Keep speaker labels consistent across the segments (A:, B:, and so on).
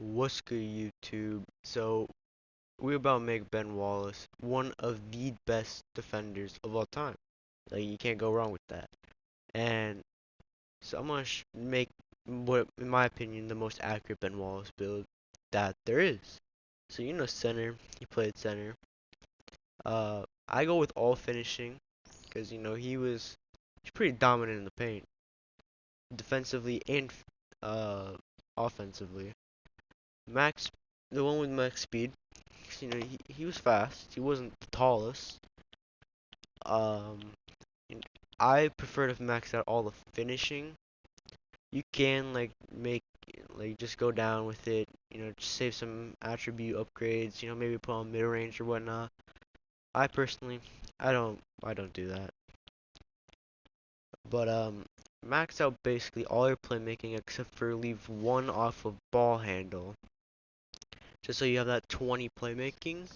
A: What's good, YouTube? So, we're about to make Ben Wallace one of the best defenders of all time. Like, you can't go wrong with that. And so I'm gonna make what, in my opinion, the most accurate Ben Wallace build that there is. So, center. He played center. I go with all finishing because he's pretty dominant in the paint, defensively and offensively. Max, the one with max speed. He was fast. He wasn't the tallest. Um, and I prefer to max out all the finishing. You can just go down with it. Just save some attribute upgrades. Maybe put on mid range or whatnot. I personally, I don't do that. But max out basically all your playmaking except for leave one off of ball handle, just so you have that 20 playmaking,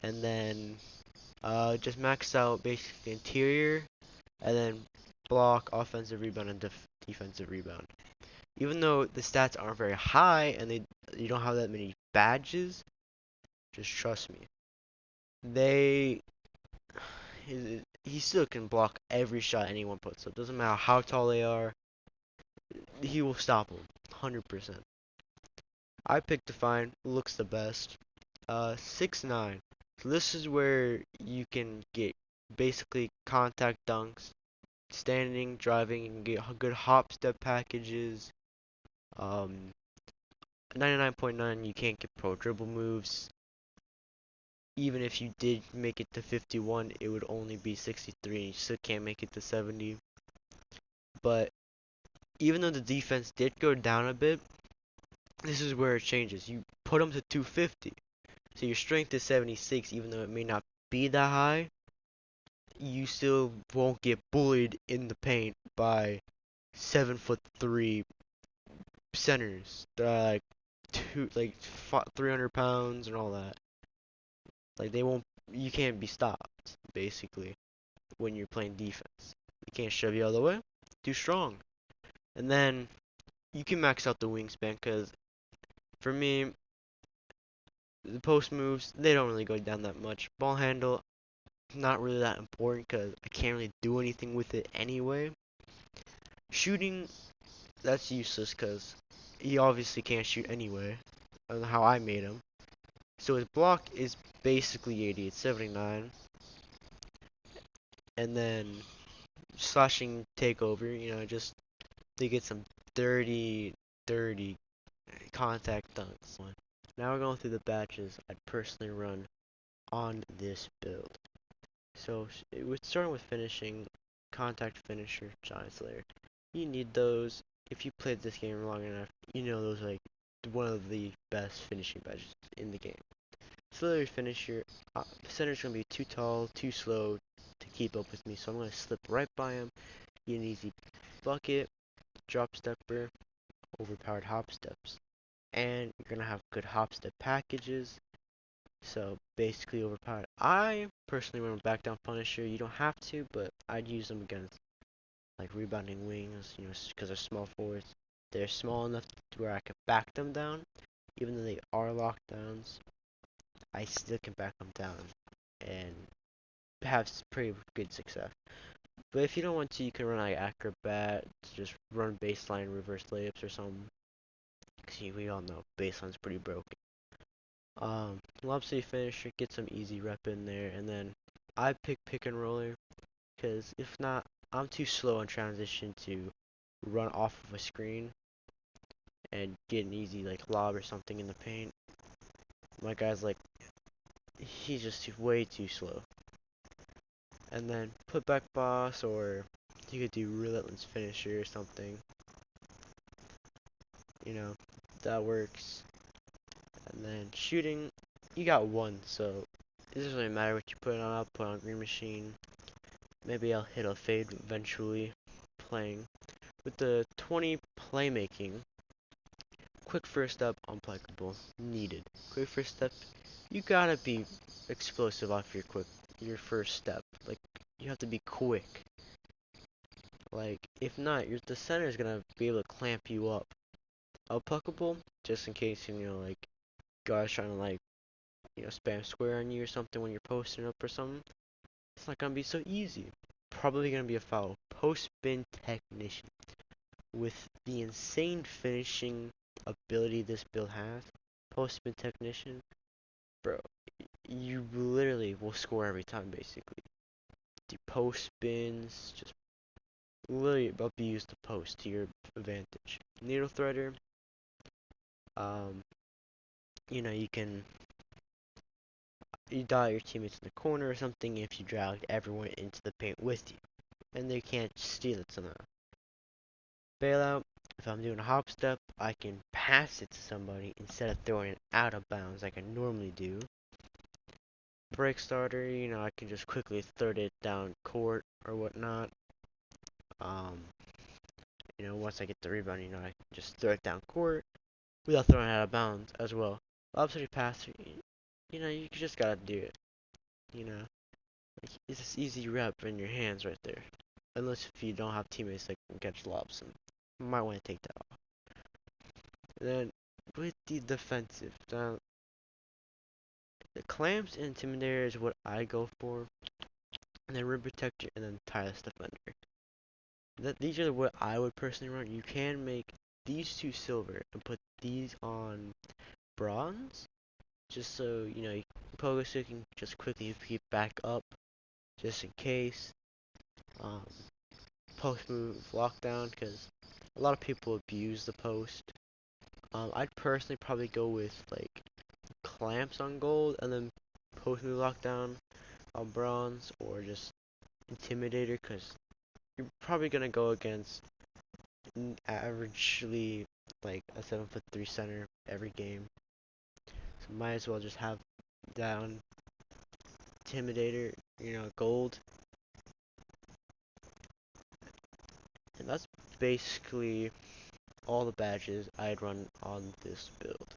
A: and then just max out basically interior, and then block, offensive rebound, and defensive rebound. Even though the stats aren't very high and you don't have that many badges, just trust me. They he still can block every shot anyone puts up. Doesn't matter how tall they are, he will stop them 100%. I picked Define, looks the best. 6'9". So this is where you can get basically contact dunks, standing, driving, and get good hop step packages. 99.9 you can't get pro dribble moves. Even if you did make it to 51, it would only be 63, and you still can't make it to 70. But even though the defense did go down a bit, this is where it changes. You put them to 250, so your strength is 76, even though it may not be that high. You still won't get bullied in the paint by 7'3" centers that are like 300 pounds and all that. Like you can't be stopped basically when you're playing defense. You can't shove you all the way. Too strong. And then you can max out the wingspan because for me, the post moves they don't really go down that much. Ball handle, not really that important because I can't really do anything with it anyway. Shooting, that's useless because he obviously can't shoot anyway. I don't know how I made him. So his block is basically 80. It's 79. And then slashing takeover, just to get some dirty contact dunks. Now we're going through the batches I'd personally run on this build. So we're starting with finishing, contact finisher, giant slayer. You need those. If you played this game long enough, those are like one of the best finishing badges in the game. Slippery finisher, center's gonna be too tall, too slow to keep up with me, so I'm gonna slip right by him, get an easy bucket, drop stepper, overpowered hop steps. And you're gonna have good hop step packages. So basically overpowered. I personally run a back down punisher. You don't have to, but I'd use them against like rebounding wings, because they're small forwards. They're small enough to where I can back them down, even though they are lockdowns. I still can back them down and have pretty good success. But if you don't want to, you can run like acrobat, just run baseline reverse layups or something. Cause we all know baseline's pretty broken. Lob city finisher, get some easy rep in there, and then I pick and roller, cause if not, I'm too slow on transition to run off of a screen and get an easy like lob or something in the paint. My guy's like, he's just way too slow. And then put back boss, or you could do relentless finisher or something. That works. And then shooting, you got one, so it doesn't really matter what you put on. I'll put on green machine. Maybe I'll hit a fade eventually playing. With the 20 playmaking, quick first step, unplayable, needed. Quick first step, you gotta be explosive off your first step. Like, you have to be quick. Like, if not, the center is gonna be able to clamp you up. applicable, just in case, like, guys trying to, like, spam square on you or something when you're posting up or something. It's not gonna be so easy. Probably gonna be a foul. Post spin technician. With the insane finishing ability this build has, post spin technician, bro, you literally will score every time basically. The post spins, just literally abuse the post to your advantage. Needle threader, um, you can dot your teammates in the corner or something if you dragged everyone into the paint with you, and they can't steal it somehow. Bailout, if I'm doing a hop step, I can pass it to somebody instead of throwing it out of bounds like I normally do. Break starter, I can just quickly third it down court or whatnot. Once I get the rebound, I can just throw it down court without throwing it out of bounds as well. Lobster passer, you just gotta do it. Like, it's this easy rep in your hands right there. Unless if you don't have teammates that can catch lobs, you might want to take that off. And then with the defensive, the clamps and intimidator is what I go for, and then rim protector, and then tireless defender. These are what I would personally run. You can make these two silver and put these on bronze, just so pogo stick can just quickly keep back up, just in case. Um, Post move lockdown, because a lot of people abuse the post. I'd personally probably go with like clamps on gold, and then post move lockdown on bronze, or just intimidator, because you're probably gonna go against averagely like a 7'3" center every game. So might as well just have down intimidator, gold. And that's basically all the badges I'd run on this build.